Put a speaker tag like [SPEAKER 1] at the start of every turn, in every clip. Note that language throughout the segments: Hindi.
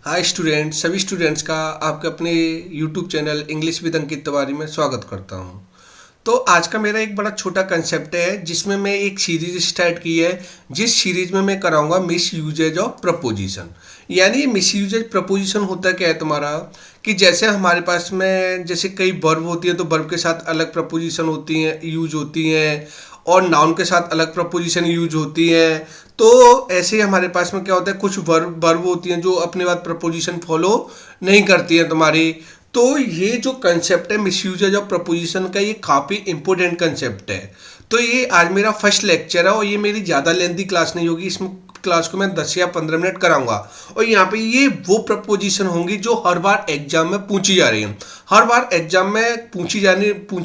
[SPEAKER 1] हाय स्टूडेंट, सभी स्टूडेंट्स का आपके अपने YouTube channel English with Ankit Tiwari में स्वागत करता हूं। तो आज का मेरा एक बड़ा छोटा कंसेप्ट है जिसमें मैं एक सीरीज स्टार्ट की है। जिस सीरीज में मैं कराऊंगा मिस यूजेज ऑफ प्रपोजिशन। यानी मिस यूजेज प्रपोजिशन होता क्या है तुम्हारा, कि जैसे हमारे पास में जैसे कई वर्ब होती है तो वर्ब के साथ अलग प्रपोजिशन होती हैं, यूज होती हैं, और नाउन के साथ अलग प्रपोजिशन यूज होती है। तो ऐसे ही हमारे पास में क्या होता है, कुछ वर्ब वर्ब होती हैं जो अपने बाद प्रपोजिशन फॉलो नहीं करती हैं तुम्हारी। तो ये जो कंसेप्ट है मिसयूजेज ऑफ प्रपोजिशन का, ये काफ़ी इंपॉर्टेंट कंसेप्ट है। तो ये आज मेरा फर्स्ट लेक्चर है और ये मेरी ज़्यादा लेंथी क्लास नहीं होगी। इसमें क्लास को मैं 10 या 15 मिनट कराऊंगा और यहाँ पे ये वो प्रपोजिशन होंगी जो हर बार एग्जाम में पूछी जा रही हैं। हर बार एग्जाम में पूछी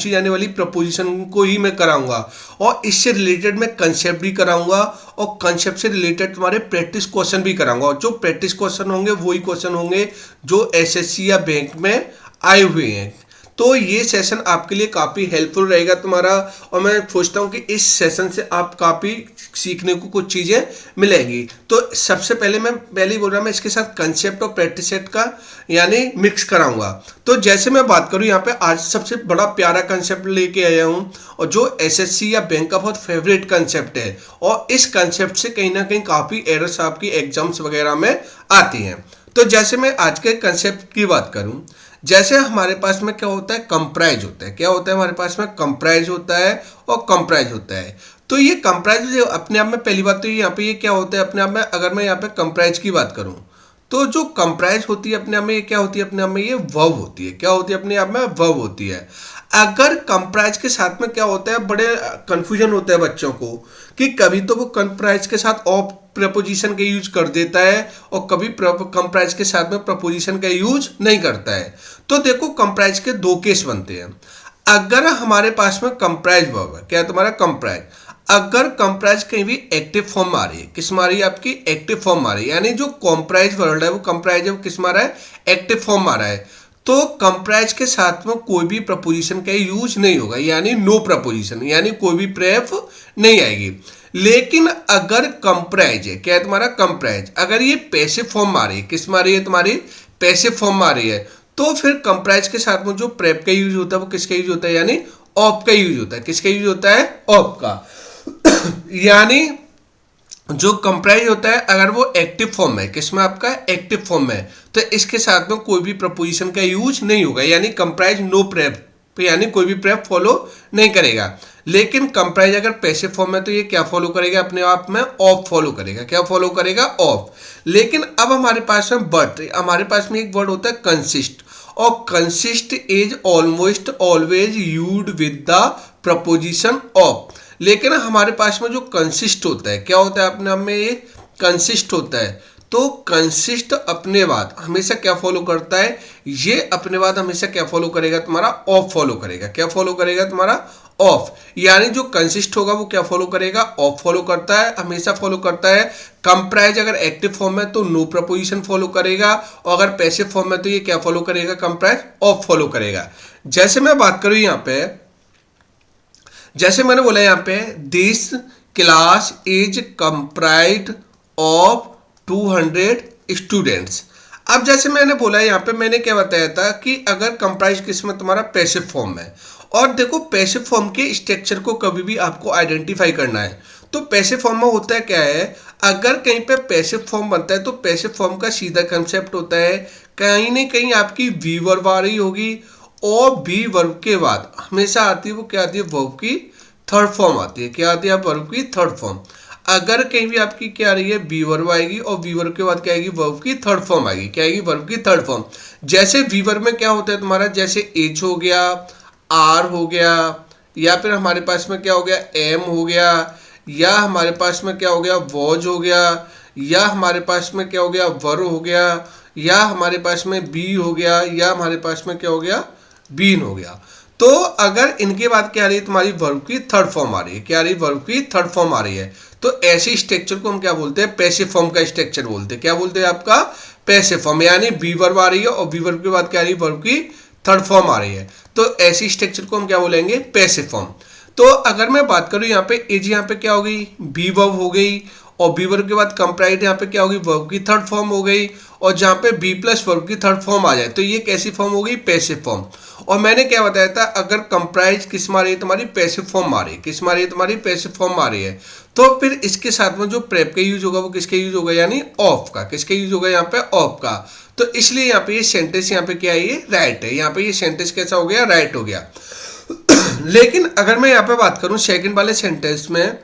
[SPEAKER 1] जाने वाली प्रपोजिशन को ही मैं कराऊंगा और इससे रिलेटेड मैं कंसेप्ट भी कराऊंगा और कंसेप्ट से रिलेटेड तुम्हारे प्रैक्टिस क्वेश्चन भी कराऊंगा। और जो प्रैक्टिस क्वेश्चन होंगे वही क्वेश्चन होंगे जो एसएससी या बैंक में आए हुए हैं। तो ये सेशन आपके लिए काफ़ी हेल्पफुल रहेगा तुम्हारा, और मैं सोचता हूँ कि इस सेशन से आप काफ़ी सीखने को कुछ चीज़ें मिलेंगी। तो सबसे पहले मैं पहले ही बोल रहा, मैं इसके साथ कंसेप्ट और प्रैक्टिस सेट का यानी मिक्स कराऊंगा। तो जैसे मैं बात करूँ यहाँ पे, आज सबसे बड़ा प्यारा कंसेप्ट लेके आया हूँ और जो एसएससी या बैंक का बहुत फेवरेट कंसेप्ट है, और इस कंसेप्ट से कहीं ना कहीं काफ़ी एरर्स आपकी एग्जाम्स वगैरह में आती हैं। तो जैसे मैं आज के कंसेप्ट की बात करूं, जैसे हमारे पास में क्या होता है, कंप्राइज होता है। क्या होता है हमारे पास में, कंप्राइज होता है और कंप्राइज होता है। तो ये कंप्राइज अपने आप में, पहली बात तो यहाँ पे ये क्या होता है अपने आप में, अगर मैं यहाँ पे कंप्राइज की बात करूं तो जो कंप्राइज होती है अपने आप में, ये क्या होती है अपने आप में, ये वर्ब होती है। क्या होती है अपने आप में, वर्ब होती है। अगर कंप्राइज के साथ में क्या होता है, बड़े कंफ्यूजन होता है बच्चों को कि कभी तो वो कंप्राइज के साथ ऑफ प्रपोजिशन का यूज कर देता है और कभी कंप्राइज के साथ में प्रपोजिशन का यूज नहीं करता है। तो देखो, कंप्राइज के दो केस बनते हैं। अगर हमारे पास में कंप्राइज वर्ब है, क्या है तुम्हारा कंप्राइज, अगर कंप्राइज कहीं भी एक्टिव फॉर्म आ रही है, किस में आ रही है आपकी, एक्टिव फॉर्म आ रही है, यानी जो कंप्राइज वर्ड है वो कंप्राइज है, वो किस में आ रहा है, एक्टिव फॉर्म आ रहा है, तो कंप्राइज के साथ में कोई भी प्रपोजिशन का यूज नहीं होगा, यानी नो प्रपोजिशन, यानी कोई भी प्रेफ नहीं आएगी। लेकिन अगर कंप्राइज है, क्या है तुम्हारा कंप्राइज, अगर ये पैसिव फॉर्म आ रही है, किस में आ रही है तुम्हारी, पैसिव फॉर्म आ रही है, तो फिर कंप्राइज के साथ में जो प्रेप का यूज होता है वो किसका यूज होता है, यानी ऑफ का यूज होता है। किसका यूज होता है, ऑफ का। यानी जो कंप्राइज होता है अगर वो एक्टिव फॉर्म है, किसमें आपका एक्टिव फॉर्म है, तो इसके साथ में कोई भी प्रपोजिशन का यूज नहीं होगा, यानी कंप्राइज नो प्रेप, यानी कोई भी प्रेप फॉलो नहीं करेगा। लेकिन कंप्राइज अगर पैसिव फॉर्म है तो ये क्या फॉलो करेगा, अपने आप में ऑफ फॉलो करेगा। क्या फॉलो करेगा, ऑफ। लेकिन अब हमारे पास में बट, हमारे पास में एक वर्ड होता है कंसिस्ट, और consist is almost always used with the preposition of. लेकिन हमारे पास में जो कंसिस्ट होता है, क्या होता है अपने आप में, ये कंसिस्ट होता है। तो कंसिस्ट अपने बाद हमेशा क्या फॉलो करता है, ये अपने बाद हमेशा क्या फॉलो करेगा तुम्हारा, ऑफ फॉलो करेगा। क्या फॉलो करेगा तुम्हारा, ऑफ। यानी जो कंसिस्ट होगा वो क्या फॉलो करेगा, ऑफ फॉलो करता है, हमेशा फॉलो करता है। कंप्राइज अगर एक्टिव फॉर्म है तो नो प्रपोजिशन फॉलो करेगा, और अगर पैसिव फॉर्म है तो ये क्या फॉलो करेगा, कंप्राइज ऑफ फॉलो करेगा। जैसे मैं बात करूं यहाँ पे, जैसे मैंने बोला यहाँ पे, this class is comprised of 200 students. अब जैसे मैंने बोला यहाँ पे, मैंने क्या बताया था कि अगर कंप्राइज किसमें तुम्हारा पैसिव फॉर्म है, और देखो पैसिव फॉर्म के स्ट्रक्चर को कभी भी आपको आइडेंटिफाई करना है। तो पैसिव फॉर्म में होता है क्या है, अगर कहीं पे पैसिव फॉर्म बनता है तो पैसिव फॉर्म का सीधा कंसेप्ट होता है, कहीं ना कहीं आपकी वी वर्ब आ रही होगी, और बी वर्ब के बाद हमेशा आती है वो क्या आती है, वर्ब की थर्ड फॉर्म आती है। क्या आती है, वर्ब की थर्ड फॉर्म। अगर कहीं भी आपकी क्या आ रही है, बी वर्ब आएगी, और बी वर्ब के बाद क्या आएगी, वर्ब की थर्ड फॉर्म आएगी। क्या आएगी, वर्ब की थर्ड फॉर्म। जैसे बी वर्ब में क्या होता है तुम्हारा, जैसे एच हो गया, आर हो गया, या फिर हमारे पास में क्या हो गया, एम हो गया, या हमारे पास में क्या हो गया, वॉज हो गया, या हमारे पास में क्या हो गया, वर हो गया, या हमारे पास में बी हो गया, या हमारे पास में क्या हो गया, बीन हो गया। तो अगर इनके बाद क्या आ रही है तुम्हारी, वर्ब की थर्ड फॉर्म आ रही है। क्या आ रही है, वर्ब की थर्ड फॉर्म आ रही है। तो ऐसे स्ट्रक्चर को हम क्या बोलते हैं, पैसिव फॉर्म का स्ट्रक्चर बोलते हैं। क्या बोलते हैं, आपका पैसिव फॉर्म। यानी बी वर्ब आ रही है और बी वर्ब के बाद क्या आ रही है, वर्ब की थर्ड फॉर्म आ रही है। तो ऐसी स्ट्रक्चर को हम क्या बोलेंगे, पैसिव फॉर्म। तो अगर मैं बात करूं यहाँ पे, एज यहाँ पे क्या हो गई, बी वर्ब हो गई, और बी वर्ब के बाद कंप्राइज यहाँ पे क्या होगी, वर्ब की थर्ड फॉर्म हो गई, और जहाँ पे बी प्लस वर्ब की थर्ड फॉर्म आ जाए तो ये कैसी फॉर्म हो गई, पैसिव फॉर्म। और मैंने क्या बताया था, अगर कंप्राइज किस मार रही है तुम्हारी, पैसिव फॉर्म आ रही है, किस मार रही है तुम्हारी, पैसिव फॉर्म आ रही है, तो फिर इसके साथ में जो प्रेप का यूज होगा वो किसके यूज होगा, यानी ऑफ का, किसके यूज होगा यहाँ पे, ऑफ का। तो इसलिए यहाँ पे ये सेंटेंस यहाँ पे क्या है, ये राइट है, यहाँ पे ये सेंटेंस कैसा हो गया, राइट हो गया। लेकिन अगर मैं यहाँ पे बात करूं सेकंड वाले सेंटेंस में,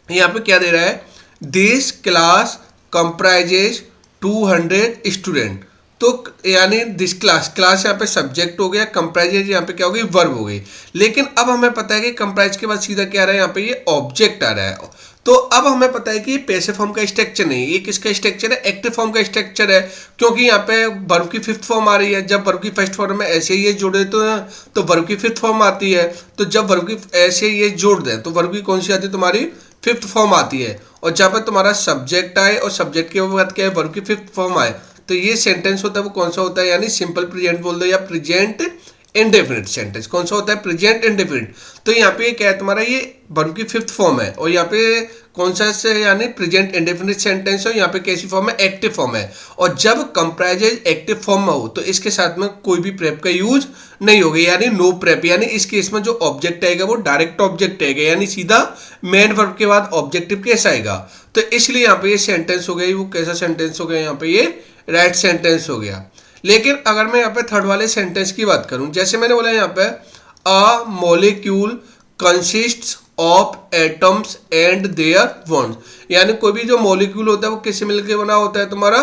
[SPEAKER 1] यहाँ पे क्या दे रहा है, दिस क्लास कंप्राइजेज 200 स्टूडेंट। तो यानी दिस क्लास, क्लास यहाँ पे सब्जेक्ट हो गया, कंप्राइजेज यहाँ पे क्या हो गई, वर्ब हो गई। लेकिन अब हमें पता है कि कंप्राइज के बाद सीधा क्या आ रहा है, यहाँ पे ये ऑब्जेक्ट आ रहा है। तो अब हमें पता है कि ये पैसिव फॉर्म का स्ट्रक्चर नहीं, ये किसका स्ट्रक्चर है, एक्टिव फॉर्म का स्ट्रक्चर है, क्योंकि यहाँ पे वर्ब की फिफ्थ फॉर्म आ रही है। जब वर्ब की फर्स्ट फॉर्म में ऐसे ये जोड़े तो वर्ब की फिफ्थ फॉर्म आती है। तो जब वर्ब की ऐसे ये जोड़ दें तो वर्ब की कौन सी आती है, तुम्हारी फिफ्थ फॉर्म आती है। और जहाँ पर तुम्हारा सब्जेक्ट आए और सब्जेक्ट के बाद क्या है, वर्ब की फिफ्थ फॉर्म आए, तो ये सेंटेंस होता है वो कौन सा होता है, यानी सिंपल प्रेजेंट बोल दो या प्रेजेंट इंडेफिनिट सेंटेंस। कौन सा होता है, प्रेजेंट इंडेफिनिट। तो यहाँ पे क्या है तुम्हारा, ये वर्ब की फिफ्थ फॉर्म है, और यहाँ पे कौन सा से यानी प्रेजेंट इंडेफिनिट सेंटेंस है, यहाँ पे कैसी फॉर्म है, एक्टिव फॉर्म है। और जब कंप्राइजेज एक्टिव फॉर्म में हो तो इसके साथ में कोई भी प्रेप का यूज नहीं होगा, यानी नो प्रेप। यानी इस केस में जो ऑब्जेक्ट आएगा वो डायरेक्ट ऑब्जेक्ट आएगा, यानी सीधा मेन वर्ब के बाद ऑब्जेक्टिव केस आएगा। तो इसलिए यहाँ पे ये सेंटेंस हो गया, वो कैसा सेंटेंस हो गया, यहाँ पे ये राइट सेंटेंस हो गया। लेकिन अगर मैं यहाँ पे थर्ड वाले सेंटेंस की बात करूं, जैसे मैंने बोला यहाँ पे a molecule consists of atoms and their bonds, यानी कोई भी जो मॉलिक्यूल होता है वो किससे मिलकर बना होता है तुम्हारा,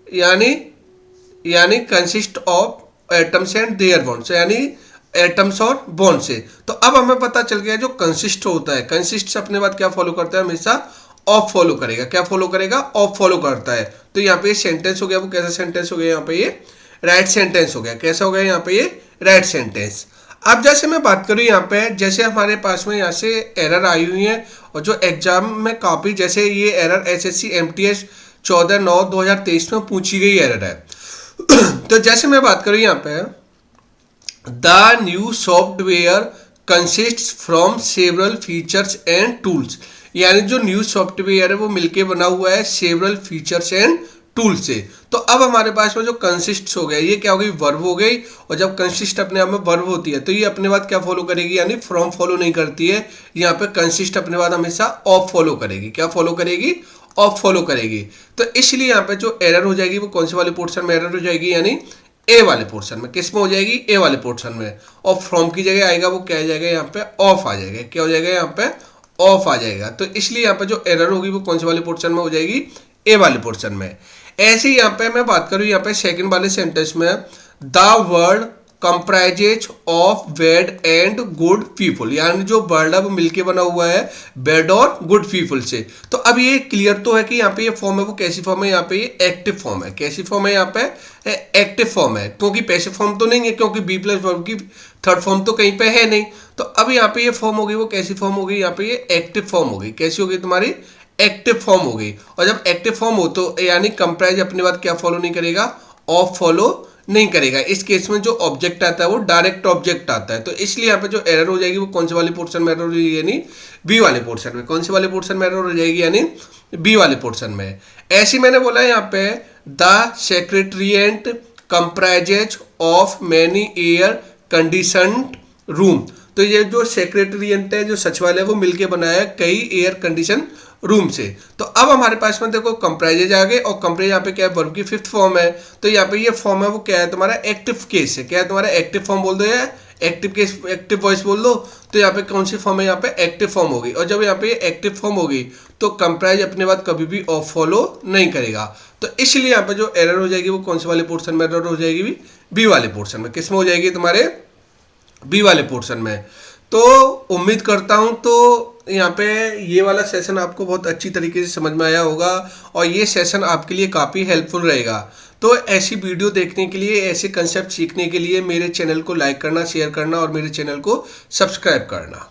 [SPEAKER 1] यानी consist of atoms and their bonds, यानी एटम्स और बॉन्ड से। तो अब हमें पता चल गया जो कंसिस्ट होता है, कंसिस्ट अपने बाद क्या फॉलो करता है, हमेशा ऑफ फॉलो करेगा। क्या फॉलो करेगा, ऑफ फॉलो करता है। तो यहाँ पे सेंटेंस हो गया, वो कैसा सेंटेंस हो गया, यहाँ पे ये राइट सेंटेंस हो गया। कैसा हो गया, यहाँ पे ये राइट सेंटेंस। अब जैसे मैं बात करूँ यहाँ पे, जैसे हमारे पास में यहाँ से एरर आई हुई है और जो एग्जाम में कॉपी, जैसे ये एरर SSC MTS 14/9/2023 में पूछी गई एरर है। तो जैसे मैं बात करूँ यहाँ पे, the new software consists from several features and tools, यानी जो न्यू सॉफ्टवेयर है वो मिलके बना हुआ है सेवरल फीचर्स एंड टूल से। तो अब हमारे पास में जो कंसिस्ट हो गया, ये क्या हो गई, वर्ब हो गई। और जब कंसिस्ट अपने आप में वर्ब होती है तो ये अपने बाद क्या फॉलो करेगी, यानी फ्रॉम फॉलो नहीं करती है। यहाँ पे कंसिस्ट अपने बाद हमेशा ऑफ फॉलो करेगी। क्या फॉलो करेगी, ऑफ फॉलो करेगी। तो इसलिए यहाँ पे जो एरर हो जाएगी वो कौन से वाले पोर्शन में एरर हो जाएगी, यानी ए वाले पोर्शन में। किस में हो जाएगी, ए वाले पोर्शन में। और फ्रॉम की जगह आएगा वो क्या आ जाएगा, यहाँ पे ऑफ आ जाएगा। क्या हो जाएगा, यहाँ पे ऑफ आ जाएगा। तो इसलिए यहाँ पे जो एरर होगी वो कौन से वाले पोर्शन में हो जाएगी, ए वाले पोर्शन में। ऐसे ही यहाँ पे मैं बात करूँ यहाँ पे सेकंड वाले सेंटेंस में, the word comprises of bad and good people, यानी जो वर्ड है वो मिलके बना हुआ है बैड और गुड पीपल से। तो अब ये क्लियर तो है कि यहाँ पे ये फॉर्म है वो कैसी फॉर्म है, यहाँ पे ये एक्टिव फॉर्म है। कैसी फॉर्म है, यहाँ पे एक्टिव फॉर्म है, क्योंकि पैसिव फॉर्म तो नहीं है, क्योंकि बी प्लस वर्ब की थर्ड फॉर्म तो कहीं पे है नहीं। तो अब यहाँ पे ये फॉर्म होगी वो कैसी फॉर्म होगी, यहाँ पे ये एक्टिव फॉर्म होगी। कैसी होगी तुम्हारी, एक्टिव फॉर्म हो गई। और जब एक्टिव फॉर्म हो तो यानी कंप्राइज अपने बाद क्या फॉलो नहीं करेगा, ऑफ फॉलो नहीं करेगा। इस केस में जो ऑब्जेक्ट आता है वो डायरेक्ट ऑब्जेक्ट आता है। तो इसलिए यहाँ पे जो एरर हो जाएगी वो कौन से वाले पोर्शन में एरर हो जाएगी, यानी बी वाले पोर्शन में। कौन से वाले पोर्शन में एरर हो जाएगी, यानी बी वाले पोर्शन में। ऐसे मैंने बोला यहाँ पे, the secretariat comprises of many air conditioned room. तो ये जो सेक्रेटरिएट है, जो सचिवालय है, वो मिलके बनाया है कई एयर कंडीशन रूम से। तो अब हमारे पास में देखो कंप्राइजेज आ गए, और कंप्राइज यहाँ पे क्या है, वर्ब की फिफ्थ फॉर्म है। तो यहाँ पे ये फॉर्म है वो क्या है तुम्हारा, एक्टिव केस है। क्या है तुम्हारा, एक्टिव फॉर्म बोल दो या एक्टिव केस, एक्टिव वॉइस बोल दो। तो यहाँ पे कौन सी फॉर्म है, यहाँ पे एक्टिव फॉर्म होगी। और जब यहाँ पे एक्टिव फॉर्म होगी तो कंप्राइज अपने बाद कभी भी ऑफ फॉलो नहीं करेगा। तो इसलिए यहाँ पे जो एरर हो जाएगी वो कौन से वाले पोर्शन में एरर हो जाएगी, बी वाले पोर्शन में। किस में हो जाएगी, तुम्हारे बी वाले पोर्शन में। तो उम्मीद करता हूँ तो यहाँ पे ये वाला सेशन आपको बहुत अच्छी तरीके से समझ में आया होगा, और ये सेशन आपके लिए काफ़ी हेल्पफुल रहेगा। तो ऐसी वीडियो देखने के लिए, ऐसे कंसेप्ट सीखने के लिए मेरे चैनल को लाइक करना, शेयर करना और मेरे चैनल को सब्सक्राइब करना।